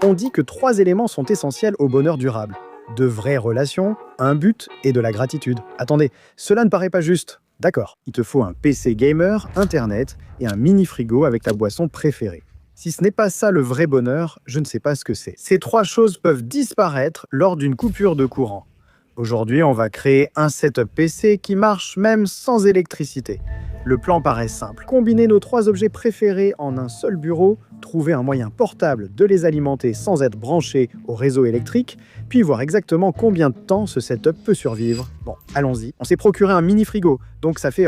On dit que 3 éléments sont essentiels au bonheur durable. De vraies relations, un but et de la gratitude. Attendez, cela ne paraît pas juste. D'accord, il te faut un PC gamer, Internet et un mini-frigo avec ta boisson préférée. Si ce n'est pas ça le vrai bonheur, je ne sais pas ce que c'est. Ces 3 choses peuvent disparaître lors d'une coupure de courant. Aujourd'hui, on va créer un setup PC qui marche même sans électricité. Le plan paraît simple. Combiner nos 3 objets préférés en un seul bureau, trouver un moyen portable de les alimenter sans être branchés au réseau électrique, puis voir exactement combien de temps ce setup peut survivre. Bon, allons-y. On s'est procuré un mini-frigo, donc ça fait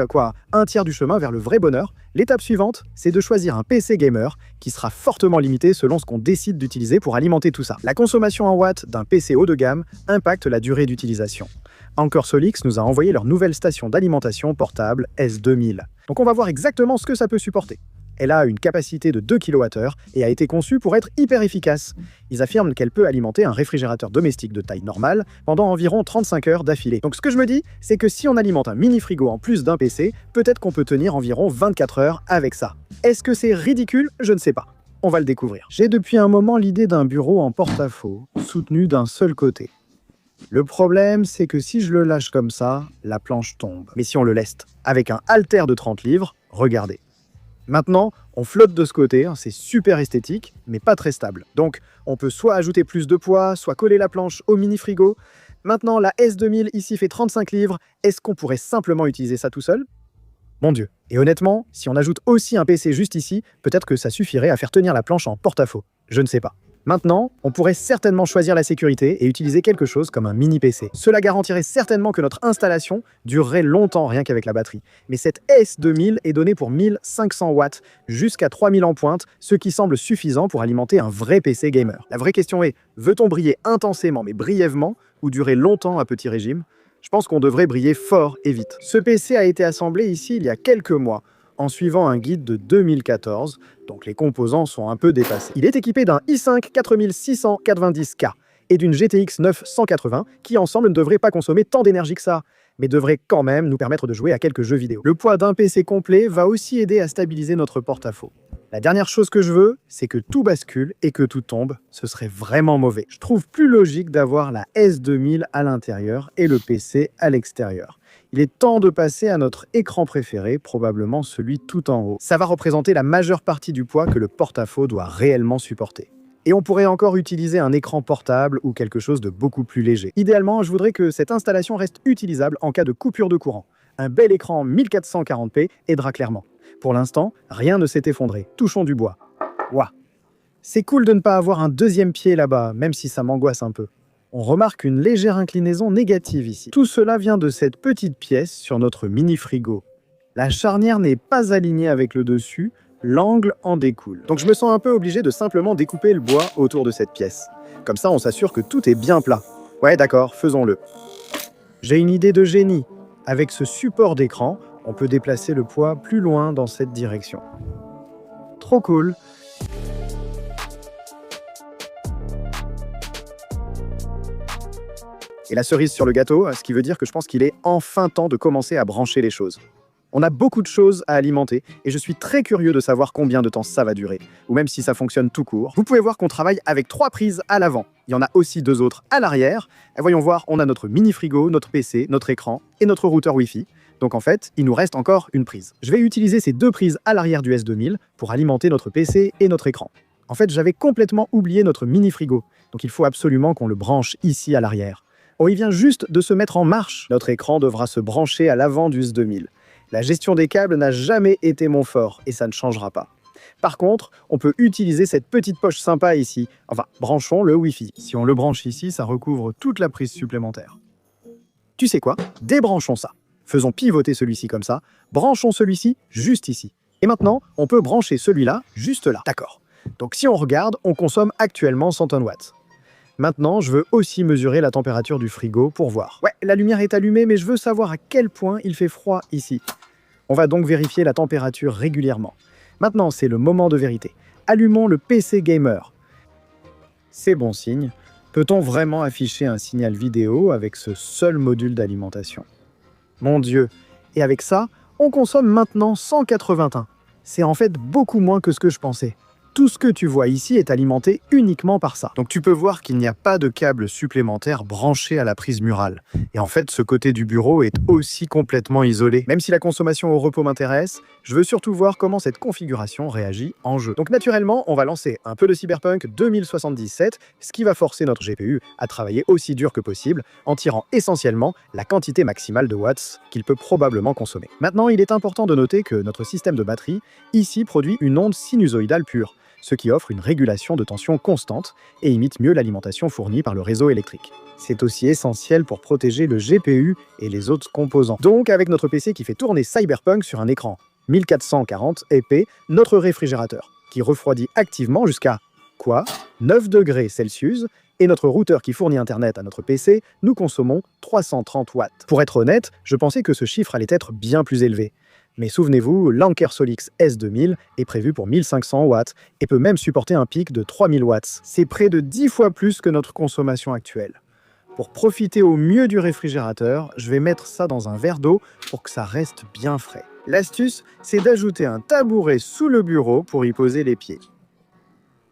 un tiers du chemin vers le vrai bonheur. L'étape suivante, c'est de choisir un PC gamer qui sera fortement limité selon ce qu'on décide d'utiliser pour alimenter tout ça. La consommation en watts d'un PC haut de gamme impacte la durée d'utilisation. Anker Solix nous a envoyé leur nouvelle station d'alimentation portable S2000. Donc on va voir exactement ce que ça peut supporter. Elle a une capacité de 2 kWh et a été conçue pour être hyper efficace. Ils affirment qu'elle peut alimenter un réfrigérateur domestique de taille normale pendant environ 35 heures d'affilée. Donc ce que je me dis, c'est que si on alimente un mini-frigo en plus d'un PC, peut-être qu'on peut tenir environ 24 heures avec ça. Est-ce que c'est ridicule? Je ne sais pas. On va le découvrir. J'ai depuis un moment l'idée d'un bureau en porte-à-faux, soutenu d'un seul côté. Le problème, c'est que si je le lâche comme ça, la planche tombe. Mais si on le laisse avec un haltère de 30 livres, regardez. Maintenant, on flotte de ce côté, c'est super esthétique, mais pas très stable. Donc, on peut soit ajouter plus de poids, soit coller la planche au mini-frigo. Maintenant, la S2000 ici fait 35 livres. Est-ce qu'on pourrait simplement utiliser ça tout seul? Mon Dieu. Et honnêtement, si on ajoute aussi un PC juste ici, peut-être que ça suffirait à faire tenir la planche en porte-à-faux. Je ne sais pas. Maintenant, on pourrait certainement choisir la sécurité et utiliser quelque chose comme un mini-PC. Cela garantirait certainement que notre installation durerait longtemps rien qu'avec la batterie. Mais cette S2000 est donnée pour 1500 watts, jusqu'à 3000 en pointe, ce qui semble suffisant pour alimenter un vrai PC gamer. La vraie question est, veut-on briller intensément mais brièvement ou durer longtemps à petit régime? Je pense qu'on devrait briller fort et vite. Ce PC a été assemblé ici il y a quelques mois, en suivant un guide de 2014, donc les composants sont un peu dépassés. Il est équipé d'un i5 4690K et d'une GTX 980 qui ensemble ne devraient pas consommer tant d'énergie que ça, mais devraient quand même nous permettre de jouer à quelques jeux vidéo. Le poids d'un PC complet va aussi aider à stabiliser notre porte-à-faux. La dernière chose que je veux, c'est que tout bascule et que tout tombe, ce serait vraiment mauvais. Je trouve plus logique d'avoir la S2000 à l'intérieur et le PC à l'extérieur. Il est temps de passer à notre écran préféré, probablement celui tout en haut. Ça va représenter la majeure partie du poids que le porte-à-faux doit réellement supporter. Et on pourrait encore utiliser un écran portable ou quelque chose de beaucoup plus léger. Idéalement, je voudrais que cette installation reste utilisable en cas de coupure de courant. Un bel écran 1440p aidera clairement. Pour l'instant, rien ne s'est effondré. Touchons du bois. Ouah. C'est cool de ne pas avoir un deuxième pied là-bas, même si ça m'angoisse un peu. On remarque une légère inclinaison négative ici. Tout cela vient de cette petite pièce sur notre mini-frigo. La charnière n'est pas alignée avec le dessus, l'angle en découle. Donc je me sens un peu obligé de simplement découper le bois autour de cette pièce. Comme ça, on s'assure que tout est bien plat. Ouais, d'accord, faisons-le. J'ai une idée de génie. Avec ce support d'écran, on peut déplacer le poids plus loin dans cette direction. Trop cool! Et la cerise sur le gâteau, ce qui veut dire que je pense qu'il est enfin temps de commencer à brancher les choses. On a beaucoup de choses à alimenter et je suis très curieux de savoir combien de temps ça va durer, ou même si ça fonctionne tout court. Vous pouvez voir qu'on travaille avec 3 prises à l'avant. Il y en a aussi 2 autres à l'arrière. Et voyons voir, on a notre mini-frigo, notre PC, notre écran et notre routeur Wi-Fi. Donc en fait, il nous reste encore une prise. Je vais utiliser ces 2 prises à l'arrière du S2000 pour alimenter notre PC et notre écran. En fait, j'avais complètement oublié notre mini-frigo, donc il faut absolument qu'on le branche ici à l'arrière. Oh, il vient juste de se mettre en marche. Notre écran devra se brancher à l'avant du S2000. La gestion des câbles n'a jamais été mon fort, et ça ne changera pas. Par contre, on peut utiliser cette petite poche sympa ici. Enfin, branchons le Wi-Fi. Si on le branche ici, ça recouvre toute la prise supplémentaire. Tu sais quoi? Débranchons ça. Faisons pivoter celui-ci comme ça. Branchons celui-ci juste ici. Et maintenant, on peut brancher celui-là juste là. D'accord. Donc si on regarde, on consomme actuellement 100 watts. Maintenant, je veux aussi mesurer la température du frigo pour voir. Ouais, la lumière est allumée, mais je veux savoir à quel point il fait froid ici. On va donc vérifier la température régulièrement. Maintenant, c'est le moment de vérité. Allumons le PC Gamer. C'est bon signe. Peut-on vraiment afficher un signal vidéo avec ce seul module d'alimentation? Mon Dieu! Et avec ça, on consomme maintenant 181. C'est en fait beaucoup moins que ce que je pensais. tout ce que tu vois ici est alimenté uniquement par ça. Donc tu peux voir qu'il n'y a pas de câble supplémentaire branché à la prise murale. Et en fait, ce côté du bureau est aussi complètement isolé. Même si la consommation au repos m'intéresse, je veux surtout voir comment cette configuration réagit en jeu. Donc naturellement, on va lancer un peu de Cyberpunk 2077, ce qui va forcer notre GPU à travailler aussi dur que possible, en tirant essentiellement la quantité maximale de watts qu'il peut probablement consommer. Maintenant, il est important de noter que notre système de batterie, ici, produit une onde sinusoïdale pure, ce qui offre une régulation de tension constante et imite mieux l'alimentation fournie par le réseau électrique. C'est aussi essentiel pour protéger le GPU et les autres composants. Donc, avec notre PC qui fait tourner Cyberpunk sur un écran 1440 épais, notre réfrigérateur, qui refroidit activement jusqu'à, 9 degrés Celsius, et notre routeur qui fournit Internet à notre PC, nous consommons 330 watts. Pour être honnête, je pensais que ce chiffre allait être bien plus élevé. Mais souvenez-vous, l'Anker Solix S2000 est prévu pour 1500 watts et peut même supporter un pic de 3000 watts. C'est près de 10 fois plus que notre consommation actuelle. Pour profiter au mieux du réfrigérateur, je vais mettre ça dans un verre d'eau pour que ça reste bien frais. L'astuce, c'est d'ajouter un tabouret sous le bureau pour y poser les pieds.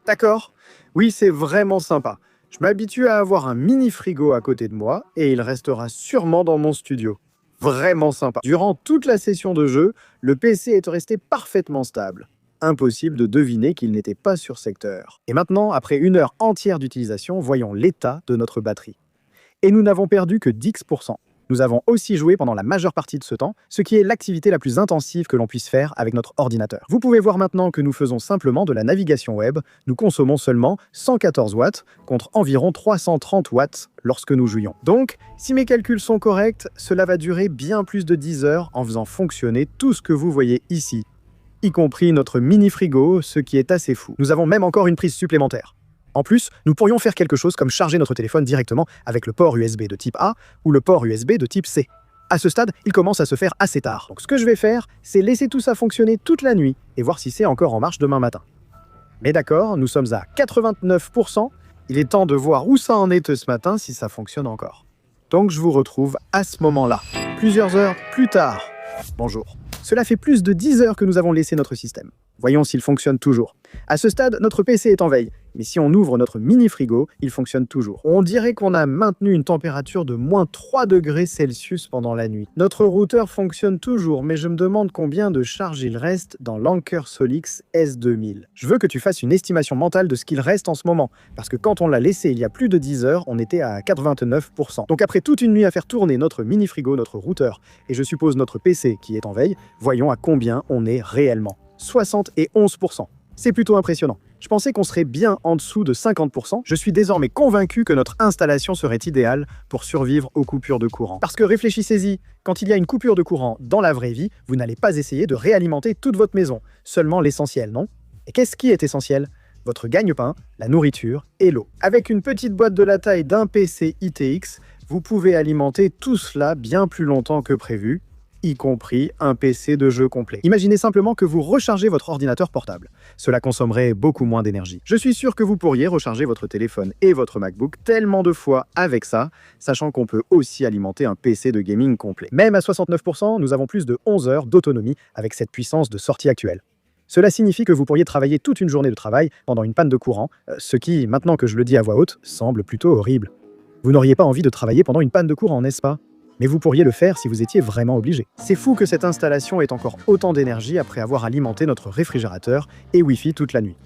D'accord? Oui, c'est vraiment sympa. Je m'habitue à avoir un mini frigo à côté de moi et il restera sûrement dans mon studio. Vraiment sympa. Durant toute la session de jeu, le PC est resté parfaitement stable. Impossible de deviner qu'il n'était pas sur secteur. Et maintenant, après une heure entière d'utilisation, voyons l'état de notre batterie. Et nous n'avons perdu que 10%. Nous avons aussi joué pendant la majeure partie de ce temps, ce qui est l'activité la plus intensive que l'on puisse faire avec notre ordinateur. Vous pouvez voir maintenant que nous faisons simplement de la navigation web, nous consommons seulement 114 watts contre environ 330 watts lorsque nous jouions. Donc, si mes calculs sont corrects, cela va durer bien plus de 10 heures en faisant fonctionner tout ce que vous voyez ici, y compris notre mini frigo, ce qui est assez fou. Nous avons même encore une prise supplémentaire. En plus, nous pourrions faire quelque chose comme charger notre téléphone directement avec le port USB de type A ou le port USB de type C. À ce stade, il commence à se faire assez tard. Donc ce que je vais faire, c'est laisser tout ça fonctionner toute la nuit et voir si c'est encore en marche demain matin. Mais d'accord, nous sommes à 89%. Il est temps de voir où ça en est ce matin si ça fonctionne encore. Donc je vous retrouve à ce moment-là, plusieurs heures plus tard. Bonjour. Cela fait plus de 10 heures que nous avons laissé notre système. Voyons s'il fonctionne toujours. À ce stade, notre PC est en veille, mais si on ouvre notre mini-frigo, il fonctionne toujours. On dirait qu'on a maintenu une température de moins 3 degrés Celsius pendant la nuit. Notre routeur fonctionne toujours, mais je me demande combien de charge il reste dans l'Anker Solix S2000. Je veux que tu fasses une estimation mentale de ce qu'il reste en ce moment, parce que quand on l'a laissé il y a plus de 10 heures, on était à 89%. Donc après toute une nuit à faire tourner notre mini-frigo, notre routeur, et je suppose notre PC qui est en veille, voyons à combien on est réellement. 71%. C'est plutôt impressionnant. Je pensais qu'on serait bien en dessous de 50%. Je suis désormais convaincu que notre installation serait idéale pour survivre aux coupures de courant. Parce que réfléchissez-y, quand il y a une coupure de courant dans la vraie vie, vous n'allez pas essayer de réalimenter toute votre maison. Seulement l'essentiel, non? Et qu'est-ce qui est essentiel? Votre gagne-pain, la nourriture et l'eau. Avec une petite boîte de la taille d'un PC ITX, vous pouvez alimenter tout cela bien plus longtemps que prévu, y compris un PC de jeu complet. Imaginez simplement que vous rechargez votre ordinateur portable. Cela consommerait beaucoup moins d'énergie. Je suis sûr que vous pourriez recharger votre téléphone et votre MacBook tellement de fois avec ça, sachant qu'on peut aussi alimenter un PC de gaming complet. Même à 69%, nous avons plus de 11 heures d'autonomie avec cette puissance de sortie actuelle. Cela signifie que vous pourriez travailler toute une journée de travail pendant une panne de courant, ce qui, maintenant que je le dis à voix haute, semble plutôt horrible. Vous n'auriez pas envie de travailler pendant une panne de courant, n'est-ce pas? Mais vous pourriez le faire si vous étiez vraiment obligé. C'est fou que cette installation ait encore autant d'énergie après avoir alimenté notre réfrigérateur et Wi-Fi toute la nuit.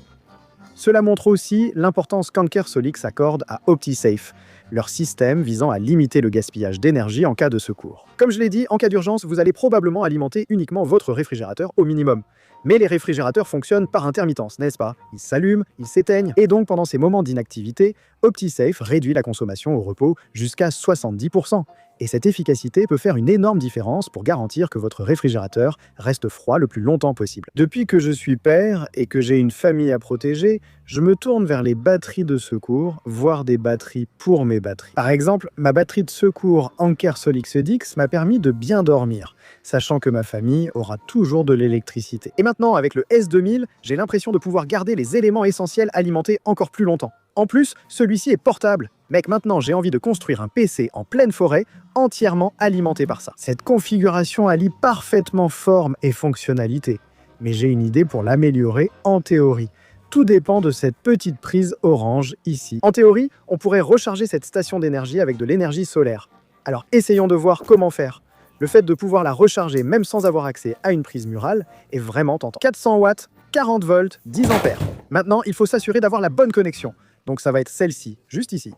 Cela montre aussi l'importance qu'Anker Solix accorde à OptiSafe, leur système visant à limiter le gaspillage d'énergie en cas de secours. Comme je l'ai dit, en cas d'urgence, vous allez probablement alimenter uniquement votre réfrigérateur au minimum. Mais les réfrigérateurs fonctionnent par intermittence, n'est-ce pas? Ils s'allument, ils s'éteignent, et donc pendant ces moments d'inactivité, OptiSafe réduit la consommation au repos jusqu'à 70%. Et cette efficacité peut faire une énorme différence pour garantir que votre réfrigérateur reste froid le plus longtemps possible. Depuis que je suis père et que j'ai une famille à protéger, je me tourne vers les batteries de secours, voire des batteries pour mes batteries. Par exemple, ma batterie de secours Anker Solix EDX m'a permis de bien dormir, sachant que ma famille aura toujours de l'électricité. Et maintenant, avec le S2000, j'ai l'impression de pouvoir garder les éléments essentiels alimentés encore plus longtemps. En plus, celui-ci est portable. Mec, maintenant j'ai envie de construire un PC en pleine forêt, entièrement alimenté par ça. Cette configuration allie parfaitement forme et fonctionnalité. Mais j'ai une idée pour l'améliorer en théorie. Tout dépend de cette petite prise orange ici. En théorie, on pourrait recharger cette station d'énergie avec de l'énergie solaire. Alors essayons de voir comment faire. Le fait de pouvoir la recharger même sans avoir accès à une prise murale est vraiment tentant. 400 watts, 40 volts, 10 ampères. Maintenant, il faut s'assurer d'avoir la bonne connexion. Donc ça va être celle-ci, juste ici.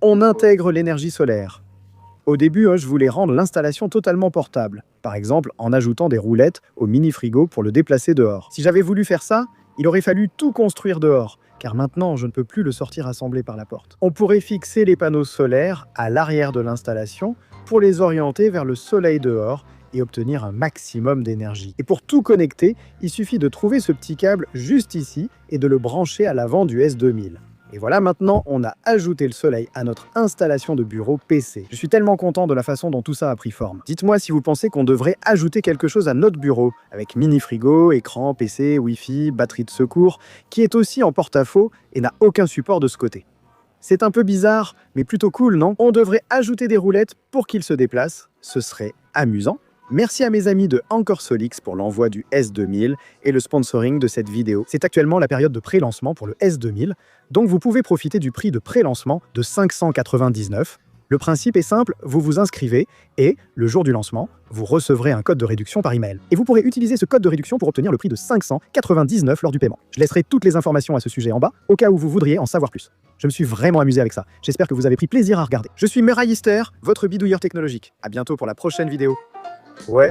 On intègre l'énergie solaire. Au début, je voulais rendre l'installation totalement portable. Par exemple, en ajoutant des roulettes au mini-frigo pour le déplacer dehors. Si j'avais voulu faire ça, il aurait fallu tout construire dehors, car maintenant, je ne peux plus le sortir assemblé par la porte. On pourrait fixer les panneaux solaires à l'arrière de l'installation pour les orienter vers le soleil dehors et obtenir un maximum d'énergie. Et pour tout connecter, il suffit de trouver ce petit câble juste ici et de le brancher à l'avant du S2000. Et voilà, maintenant, on a ajouté le soleil à notre installation de bureau PC. Je suis tellement content de la façon dont tout ça a pris forme. Dites-moi si vous pensez qu'on devrait ajouter quelque chose à notre bureau, avec mini-frigo, écran, PC, Wi-Fi, batterie de secours, qui est aussi en porte-à-faux et n'a aucun support de ce côté. C'est un peu bizarre, mais plutôt cool, non? On devrait ajouter des roulettes pour qu'ils se déplacent. Ce serait amusant. Merci à mes amis de Anchor Solix pour l'envoi du S2000 et le sponsoring de cette vidéo. C'est actuellement la période de pré-lancement pour le S2000, donc vous pouvez profiter du prix de pré-lancement de 599. Le principe est simple, vous vous inscrivez et, le jour du lancement, vous recevrez un code de réduction par email. Et vous pourrez utiliser ce code de réduction pour obtenir le prix de 599 lors du paiement. Je laisserai toutes les informations à ce sujet en bas, au cas où vous voudriez en savoir plus. Je me suis vraiment amusé avec ça. J'espère que vous avez pris plaisir à regarder. Je suis Muraille Ister, votre bidouilleur technologique. À bientôt pour la prochaine vidéo. Ouais.